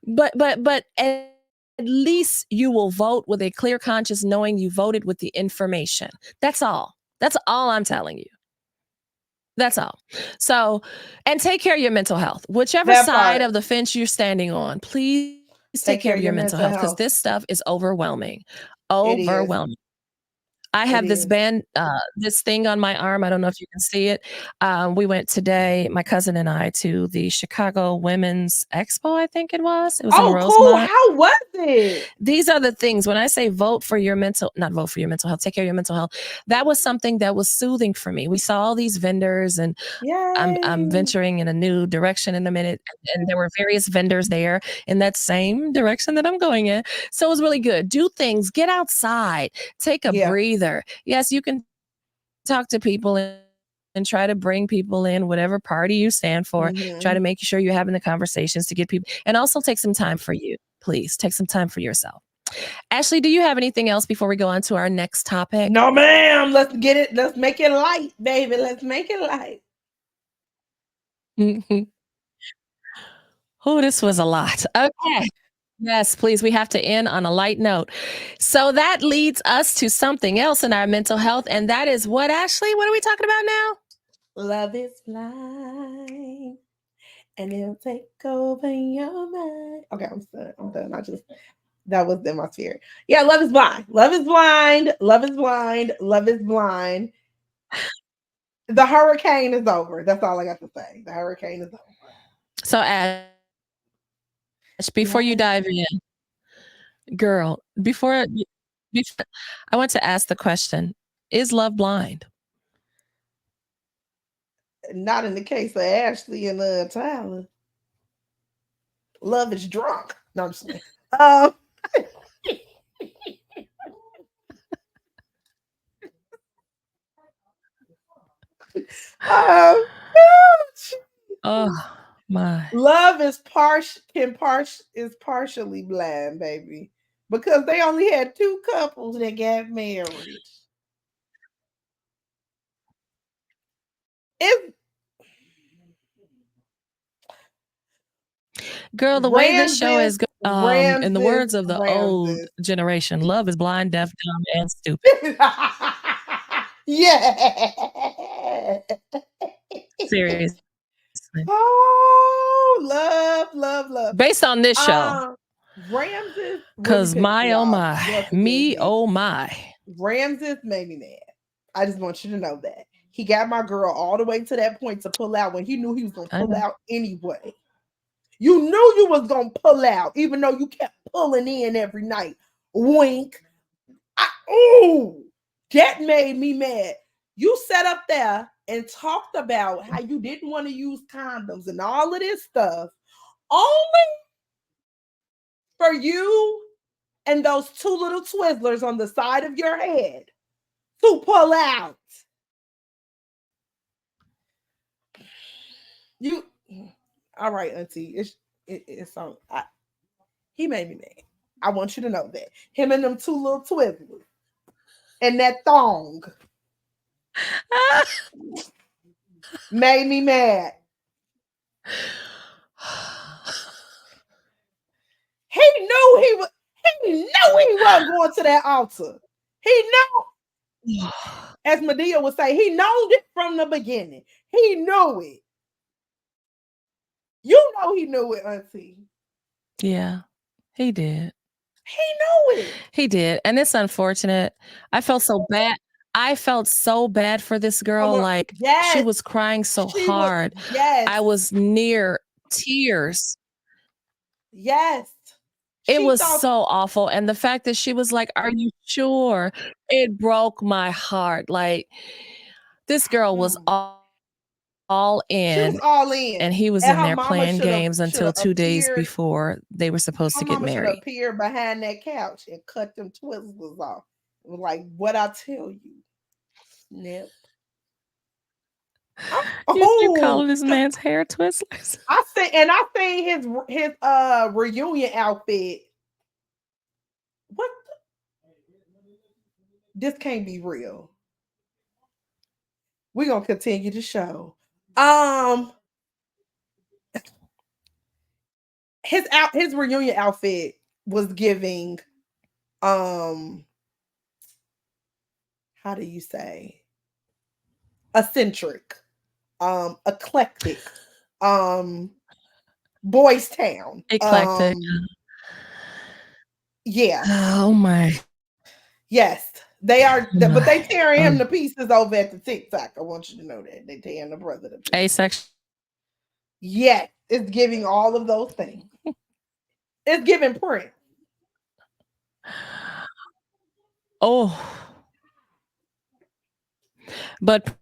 but at least you will vote with a clear conscience, knowing you voted with the information. That's all. That's all I'm telling you. That's all. So, and take care of your mental health. Whichever That side part. of the fence you're standing on, please take Take care care of of your your mental mental health, because health. this stuff is overwhelming. It is. Overwhelming. I It have this is. band, this thing on my arm. I don't know if you can see it. We went today, my cousin and I, to the Chicago Women's Expo, I think it was. It was in Oh, cool. Rosemont. How was it? These are the things, when I say vote for your mental, not vote for your mental health, take care of your mental health. That was something that was soothing for me. We saw all these vendors, and I'm Yay. venturing in a new direction in a minute. And there were various vendors there in that same direction that I'm going in. So it was really good. Do things, get outside, take a Yeah. breather. Yes, you can talk to people and try to bring people in, whatever party you stand for. Try to Mhm. make sure you're having the conversations to get people, and also take some time for you. Please take some time for yourself. Ashley, do you have anything else before we go on to our next topic? No, ma'am. Let's get it. Let's make it light, baby. Let's make it light. Oh, this was a lot. Okay. Yes, please. We have to end on a light note. So that leads us to something else in our mental health. And that is what, Ashley? What are we talking about now? Love is blind, and it'll take over your mind. Okay, I'm done. I'm done. That was in my spirit. Yeah, love is blind. Love is blind. Love is blind. Love is blind. The hurricane is over. That's all I got to say. The hurricane is over. So, Ash, before you Yes. dive in, girl, before I want to ask the question, is love blind? Not in the case of Ashley and Tyler. Love is drunk. No, I'm just saying. Um, um, Oh my. love is partially blind, baby, because they only had two couples that got married. It's Girl, the way this show Ramses, is in the Ramses, words of the old Ramses. generation, love is blind, deaf, dumb, and stupid. Yeah. Seriously. Oh, love, love, love. Based on this show. Ramses really Cause pissed me my oh off my. once again, Me bitch. oh my. Ramses made me mad. I just want you to know that. He got my girl all the way to that point to pull out when he knew he was gonna pull out anyway. You knew you was gonna pull out, even though you kept pulling in every night. Wink. Ooh, that made me mad. You sat up there and talked about how you didn't want to use condoms and all of this stuff, only for you and those two little Twizzlers on the side of your head to pull out. You, all right, Auntie. It's on. He made me mad. I want you to know that him and them two little Twizzlers and that thong made me mad. He knew he was. He knew he wasn't going to that altar. He knew, as Medea would say, he knowed it from the beginning. He knew it. You know he knew it, Auntie. Yeah, he did. He knew it. He did. And it's unfortunate. I felt so bad. I felt so bad for this girl. Like, yes, she was crying so hard. Yes. I was near tears. Yes. It was so awful. And the fact that she was like, "Are you sure?" It broke my heart. Like, this girl was all in. She was all in. And he was and in there playing games until 2 days before they were supposed to get married. Should married. appear behind that couch and cut them Twizzlers off. Like, what I tell you. Snip. You calling this man's hair Twizzlers? I seen his reunion outfit. What? This can't be real. We're gonna continue the show. His reunion outfit was giving how do you say, eccentric, eclectic, boys town, eclectic. Yeah. Oh my. Yes, they are, but they tearing him to pieces over at the TikTok. I want you to know that they tearing the brother to pieces. Asexual. Yes, it's giving all of those things. It's giving Prince. Oh, but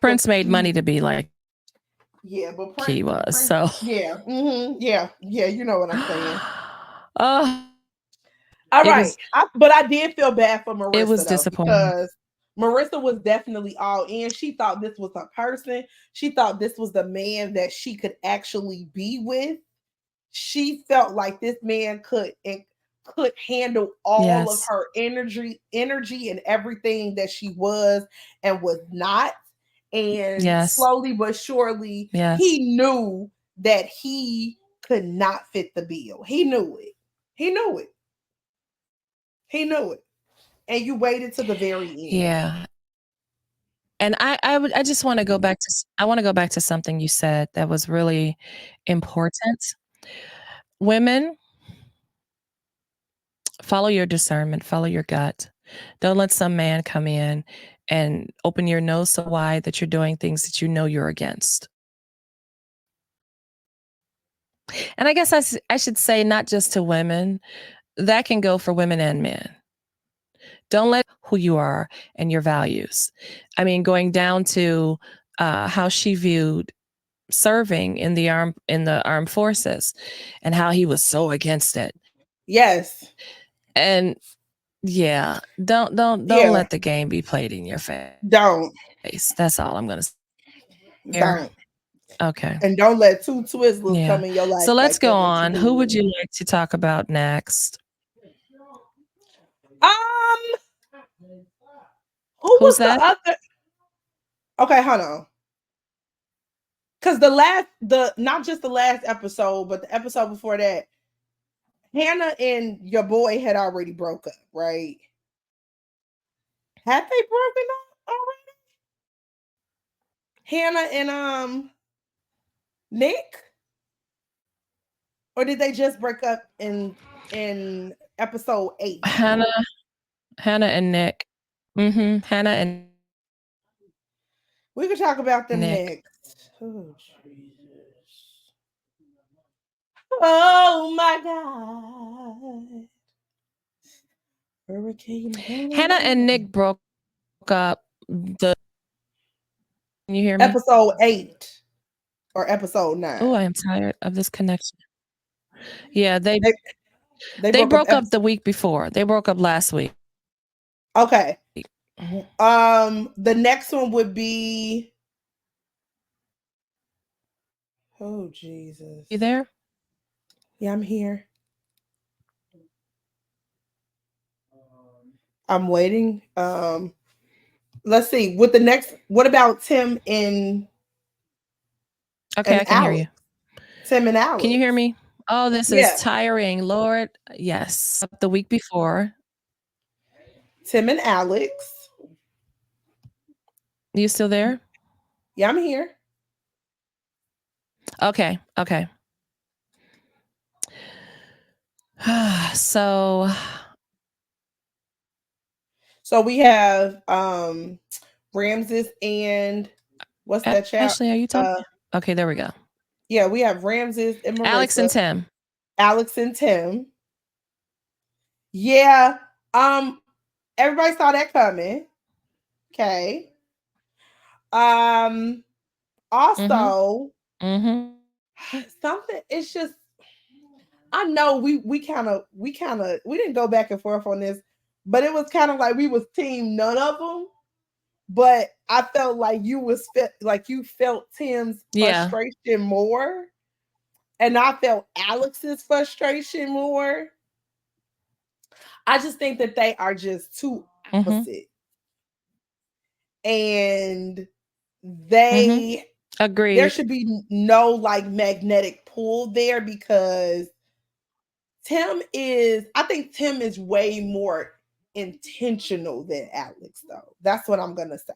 Prince made money to be like, yeah, but Prince, he was Prince, so yeah, yeah, you know what I'm saying. All right, but I did feel bad for Marissa. It was disappointing because Marissa was definitely all in. She thought this was a person. She thought this was the man that she could actually be with. She felt like this man could handle all of her energy and everything that she was and was not. And slowly but surely, he knew that he could not fit the bill. He knew it. He knew it. He knew it. And you waited to the very end. Yeah. And I just want to go back to something you said that was really important. Women, follow your discernment, follow your gut. Don't let some man come in and open your nose so wide that you're doing things that you know you're against. And I guess I should say not just to women, that can go for women and men. Don't let who you are and your values. I mean, going down to how she viewed serving in the armed forces, and how he was so against it. Yes. And yeah, don't Yeah. let the game be played in your face. Don't. That's all I'm gonna say. Don't. Okay. And don't let two Twizzlers Yeah. come in your life. So let's like go that on. you Who would do. you like to talk about next? Who Who's was the that? other? Okay, hold on. Because not just the last episode, but the episode before that, Hannah and your boy had already broke up, right? Had they broken up already? Hannah and Nick? Or did they just break up in episode 8? Hannah and Nick. Hannah and We can talk about them Nick. next. Oh, Jesus. Oh my God. Hurricane Hannah and Nick broke up the Can you hear me? episode 8 or episode 9. Oh, I am tired of this connection. Yeah, they broke broke up up the week before. They broke up last week. Okay. The next one would be Oh Jesus. You there? Yeah, I'm here. I'm waiting. Let's see. With the next, what about Tim Okay, I can hear you. Tim and Alex. Can you hear me? Oh, this is tiring, Lord. Yes. The week before. Tim and Alex. You still there? Yeah, I'm here. Okay. So we have Ramses and what's that child? Ashley, are you talking? Okay, there we go. Yeah, we have Ramses and Marissa. Alex and Tim. Alex and Tim. Yeah. Everybody saw that coming. Okay. Also, something, it's just, I know we didn't go back and forth on this, but it was kind of like we was team none of them. But I felt like you felt Tim's frustration more, and I felt Alex's frustration more. I just think that they are just too opposite, and they agree. There should be no like magnetic pull there, because I think Tim is way more intentional than Alex, though. That's what I'm gonna say.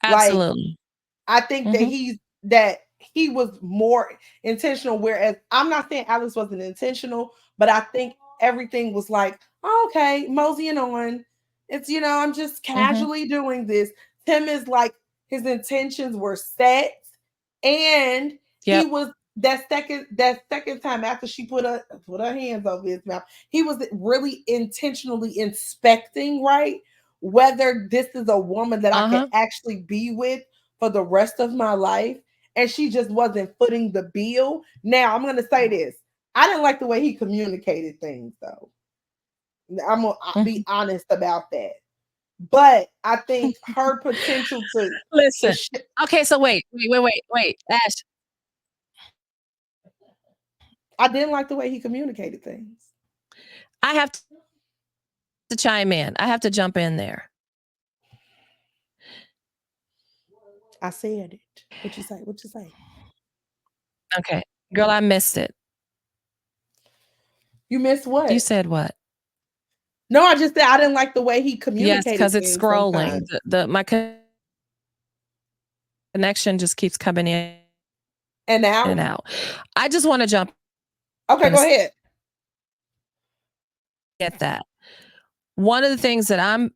Absolutely. Like, I think that he was more intentional, whereas I'm not saying Alex wasn't intentional, but I think everything was like, oh, okay, moseying on. It's, I'm just casually doing this. Tim is like, his intentions were set, and he was that second time after she put her hands over his mouth, he was really intentionally inspecting, right, whether this is a woman that I can actually be with for the rest of my life. And she just wasn't footing the bill. Now, I'm going to say this. I didn't like the way he communicated things, though. I'm going to be honest about that. But I think her potential to listen. Okay, so wait, Ash. I didn't like the way he communicated things. I have to chime in. I have to jump in there. I said it. What you say? Okay. Girl, I missed it. You missed what? You said what? No, I just said I didn't like the way he communicated. Yes, because it's scrolling. My connection just keeps coming in and out. And out. I just want to jump. Okay, go ahead. Get that. One of the things that I'm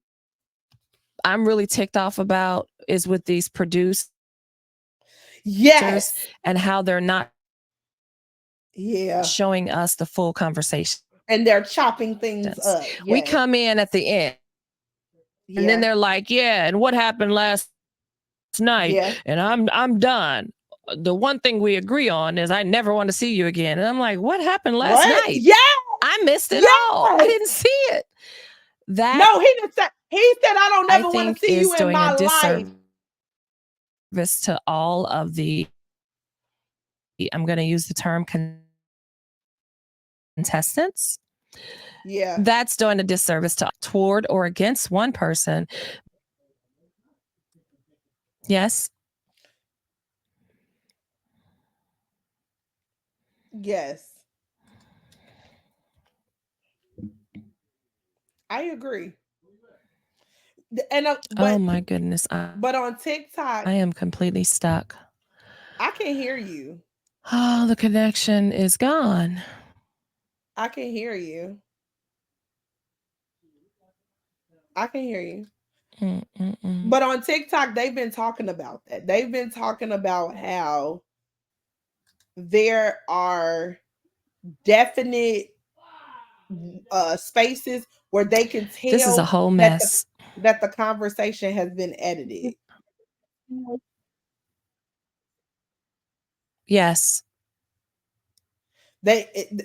really ticked off about is with these producers. Yes. And how they're not showing us the full conversation. And they're chopping things up. Yes. We come in at the end. Yeah. And then they're like, yeah, and what happened last night? Yeah. And I'm done. the one thing we agree on is I never want to see you again. And I'm like, what happened last What? night? Yeah. I missed it all. I Yes. didn't see it. That No, he didn't say. He said, "I don't I ever want to think see is you in doing a my life." disservice to all of the, I'm going to use the term contestants. Yeah. That's doing a disservice to toward or against one person. Yes. Yes. I agree. And Oh my goodness. but on TikTok, I am completely stuck. I can hear you. Oh, the connection is gone. I can hear you. I can hear you. Mm-mm-mm. But on TikTok, they've been talking about that. They've been talking about how there are definite spaces where they can This is a tell whole that mess. the conversation has been edited. Yes.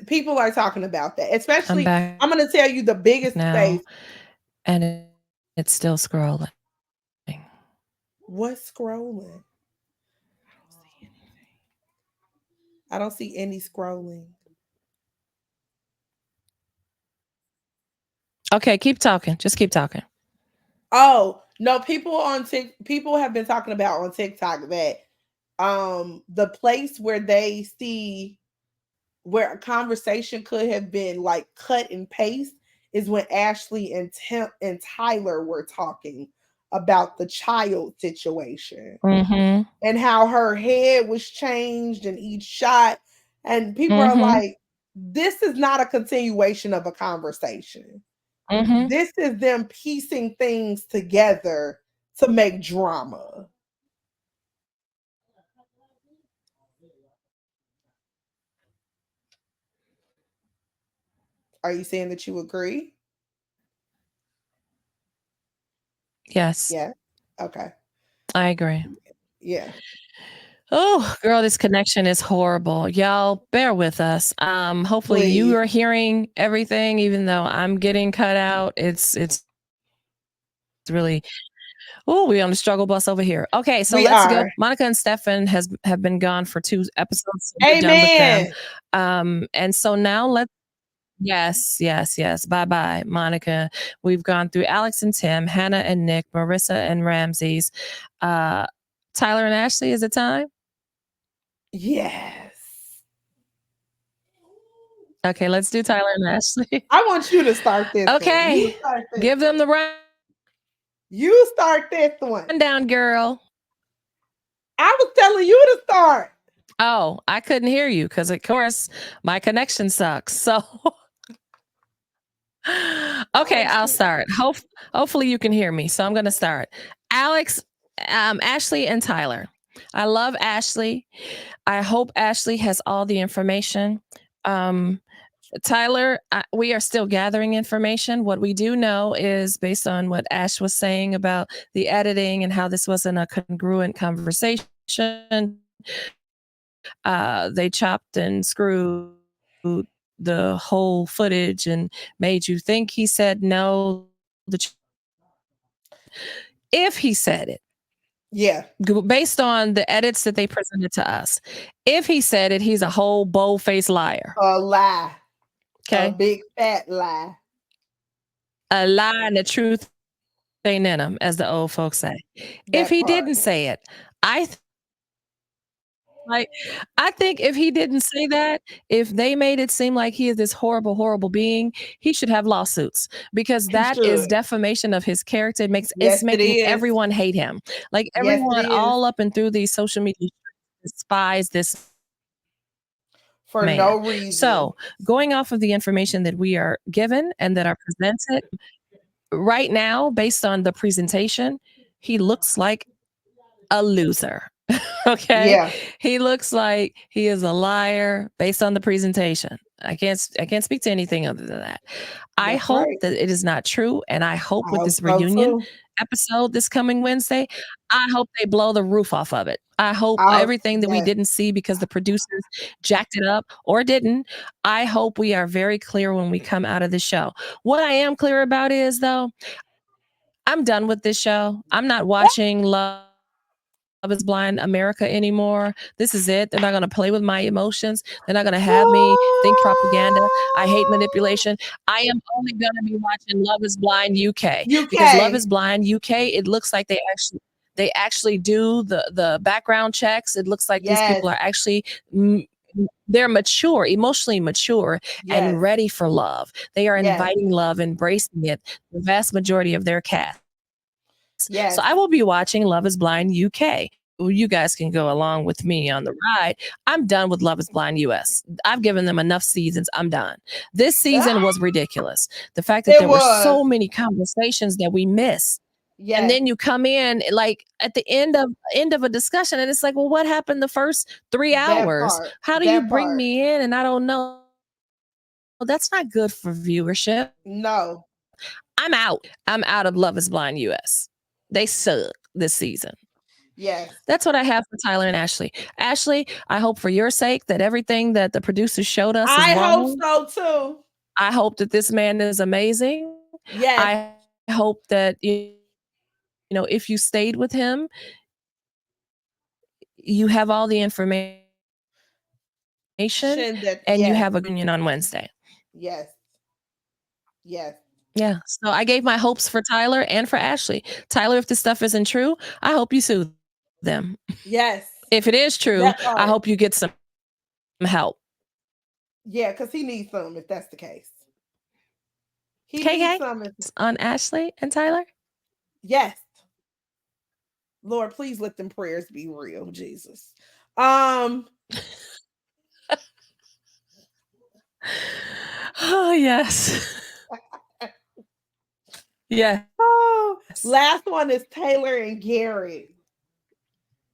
People are talking about that. I'm Especially, back I'm going to tell you the biggest now, space. and it's still scrolling. What's scrolling? I don't see any scrolling. Okay, keep talking. Just keep talking. Oh, no, people have been talking about on TikTok that the place where they see where a conversation could have been like cut and paste is when Ashley and Tyler were talking about the child situation Mm-hmm. and how her head was changed in each shot. And people are Mm-hmm. like, this is not a continuation of a conversation. Mm-hmm. This is them piecing things together to make drama. Are you saying that you agree? Yes, Yeah. Okay. I agree. Yeah. Oh, girl, this connection is horrible. Y'all, bear with us. Hopefully you Please. are hearing everything, even though I'm getting cut out. It's really, oh, we on the struggle bus over here. Okay, so We let's go. are. Monica and Stefan have been gone for 2 episodes, so we're done with them. Amen. And so now let's, yes, yes, yes. Bye bye, Monica. We've gone through Alex and Tim, Hannah and Nick, Marissa and Ramses, uh, Tyler and Ashley. Is it time? Yes. Okay, let's do Tyler and Ashley. I want you to start this one. You Okay, start this give them one. the You start this one. rundown, girl. I was telling you to start. Oh, I couldn't hear you because, of course, my connection sucks. So, okay, Oh, I'll start. Hopefully, you can hear me. So, I'm going to start. Alex, Ashley, and Tyler. I love Ashley. I hope Ashley has all the information. Um, Tyler, we are still gathering information. What we do know is based on what Ash was saying about the editing and how this wasn't a congruent conversation. They chopped and screwed the whole footage and made you think he said no. If he said it, yeah. based on the edits that they presented to us, if he said it, he's a whole bold-faced liar. A lie. A Okay, big fat lie. a lie and the truth ain't in him, as the old folks say. If That he part. didn't say it, I like, I think if he didn't say that, if they made it seem like he is this horrible, horrible being, he should have lawsuits because He that is should. defamation of his character. It's Yes, it making is. everyone hate him. Like Yes, it everyone is. all up and through these social media despise this For man. no reason. So, going off of the information that we are given and that are presented right now, based on the presentation, he looks like a loser. Okay. Yeah. He looks like he is a liar based on the presentation. I can't speak to anything other than that. I That's hope right. that it is not true. And I hope I with hope this so reunion, too. episode this coming Wednesday, I hope they blow the roof off of it. I hope everything that we Yes. didn't see because the producers jacked it up or didn't, I hope we are very clear when we come out of the show. What I am clear about is, though, I'm done with this show. I'm not watching Love is Blind America anymore. This is it. They're not going to play with my emotions. They're not going to have me think propaganda. I hate manipulation. I am only going to be watching Love is Blind UK because Love is Blind UK, it looks like they actually do the background checks. It looks like these people are actually they're mature, emotionally mature, and ready for love. They are inviting love, embracing it, the vast majority of their cast. So I will be watching Love is Blind UK. You guys can go along with me on the ride. I'm done with Love is Blind US. I've given them enough seasons. I'm done. This season was ridiculous. The fact that there were so many conversations that we missed. And then you come in like at the end of a discussion and it's like, well, what happened the first 3 hours? How do you bring me in and I don't know? Well, that's not good for viewership. No. I'm out. I'm out of Love is Blind US. They suck this season. Yes. That's what I have for Tyler and Ashley. Ashley, I hope for your sake that everything that the producers showed us is wrong. I hope so too. I hope that this man is amazing. Yes. I hope that if you stayed with him, you have all the information and you have a union on Wednesday. Yes. Yes. Yeah. So I gave my hopes for Tyler and for Ashley. Tyler, if this stuff isn't true, I hope you sue them. Yes. If it is true, I hope you get some help. Yeah, because he needs some if that's the case. He needs some on Ashley and Tyler. Yes. Lord, please let them prayers be real, Jesus. Oh, yes. Yeah. Oh, last one is Taylor and Garrett.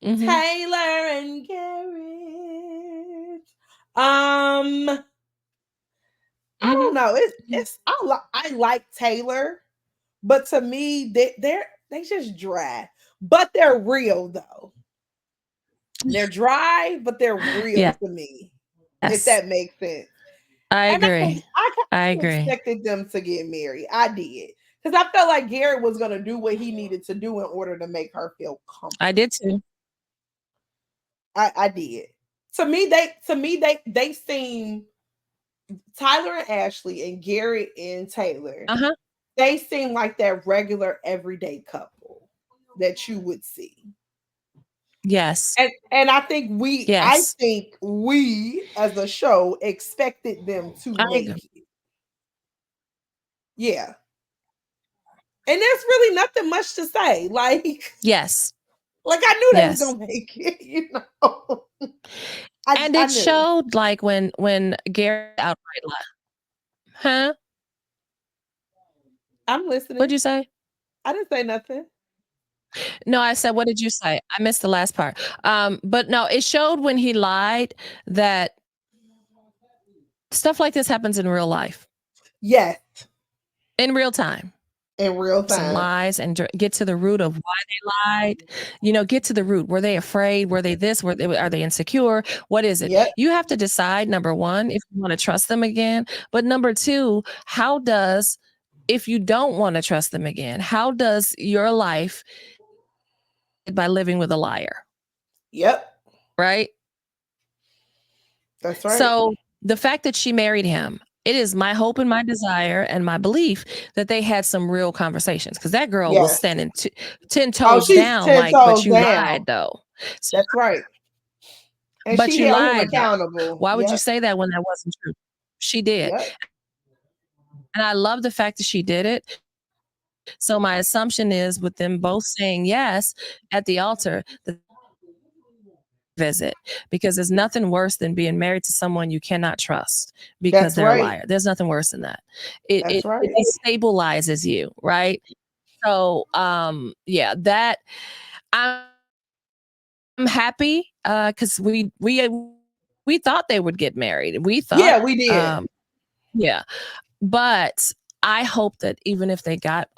Mm-hmm. Taylor and Garrett. I don't know. I like Taylor, but to me, they just dry. But they're real though. They're dry, but they're real to me. If that makes sense. I agree. I expected them to get married. I did. Because I felt like Garrett was going to do what he needed to do in order to make her feel comfortable. I did too. I did. To me, they seem Tyler and Ashley and Garrett and Taylor. They seem like that regular everyday couple that you would see. Yes. And I think we as a show expected them to make it. Yeah. And there's really nothing much to say. Like, yes. Like I knew they was gonna make it, And it showed like when Gary outright left. Huh? I'm listening. What'd you say? I didn't say nothing. No, I said, what did you say? I missed the last part. But no, it showed when he lied that stuff like this happens in real life. Yes. In real time. In real time. Some lies and get to the root of why they lied. Get to the root. Were they afraid? Were they this? Are they insecure? What is it? Yep. You have to decide, number one, if you want to trust them again. But number two, if you don't want to trust them again, how does your life by living with a liar? Yep. Right? That's right. So the fact that she married him, it is my hope and my desire and my belief that they had some real conversations because that girl was standing 10 toes down. But you lied though. So, that's right. And but she you held lied. Him accountable. Why would you say that when that wasn't true? She did. Yep. And I love the fact that she did it. So my assumption is with them both saying yes at the altar, visit, because there's nothing worse than being married to someone you cannot trust because they're a liar. There's nothing worse than that. It destabilizes you, right? So that I'm happy because we thought they would get married. We thought, we did. But I hope that even if they got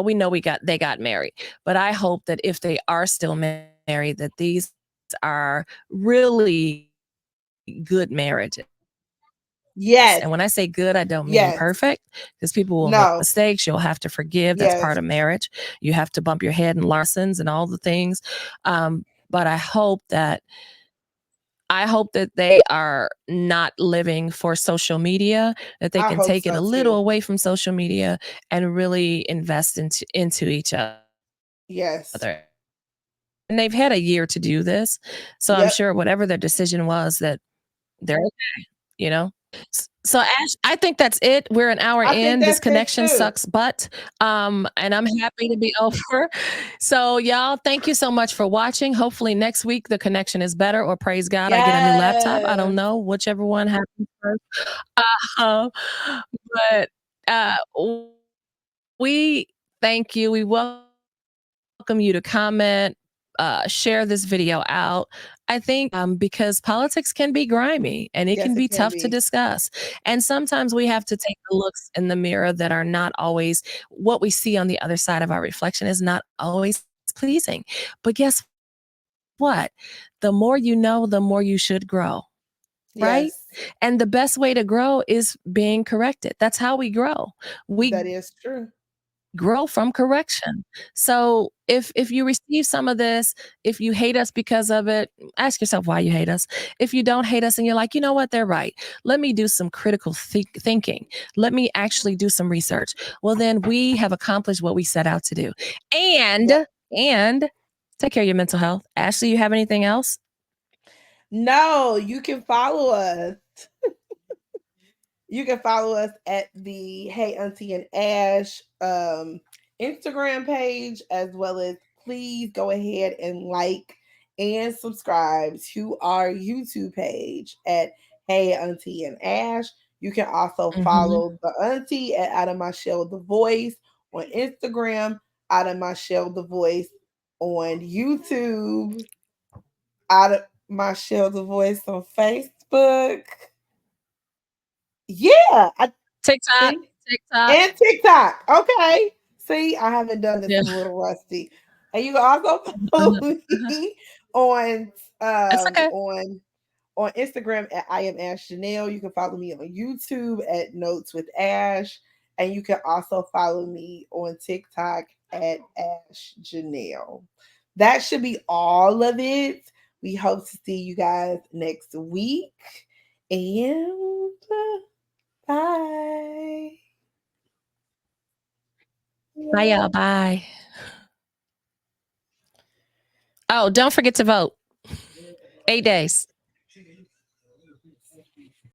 we know they got married, but I hope that if they are still married, that these are really good marriages. Yes. And when I say good, I don't mean Yes. perfect, because people will make No. mistakes. You'll have to forgive. That's Yes. part of marriage. You have to bump your head and lessons and all the things. But I hope that they are not living for social media, that they I can hope take it so a little too. away from social media and really invest into each other. Yes. And they've had a year to do this. So I'm Yep. sure whatever their decision was, that they're okay, you know? So Ash, I think that's it. We're an hour I think in. This that's it connection too. sucks butt. And I'm happy to be over. So y'all, thank you so much for watching. Hopefully next week the connection is better, or praise God, I get a new laptop. I don't Yes. know, whichever one happens first. Uh, but we thank you. We welcome you to comment, share this video out. I think because politics can be grimy and it Yes, can it be can tough to be. discuss. And sometimes we have to take the looks in the mirror that are not always what we see on the other side of our reflection is not always pleasing. But guess what? The more you know, the more you should grow, right? Yes. And the best way to grow is being corrected. That's how we grow. That We is true. grow from correction. So if you receive some of this, if you hate us because of it, ask yourself why you hate us. If you don't hate us and you're like, you know what, they're right. Let me do some critical thinking. Let me actually do some research. Well, then we have accomplished what we set out to do. Yep. And take care of your mental health. Ashley, you have anything else? No, you can follow us. You can follow us at the Hey Auntie and Ash Instagram page, as well as please go ahead and like and subscribe to our YouTube page at Hey Auntie and Ash. You can also follow the Auntie at Out of My Shell the Voice on Instagram, Out of My Shell the Voice on YouTube, Out of My Shell the Voice on Facebook. Yeah, I TikTok, think. TikTok. And TikTok. Okay. See, I haven't done this. Yeah. I'm a little rusty. And you can also follow me on It's okay. on Instagram at I am Ash Janelle. You can follow me on YouTube at Notes with Ash. And you can also follow me on TikTok at Ash Janelle. That should be all of it. We hope to see you guys next week. And bye. Bye, y'all. Bye. Oh, don't forget to vote. 8 days.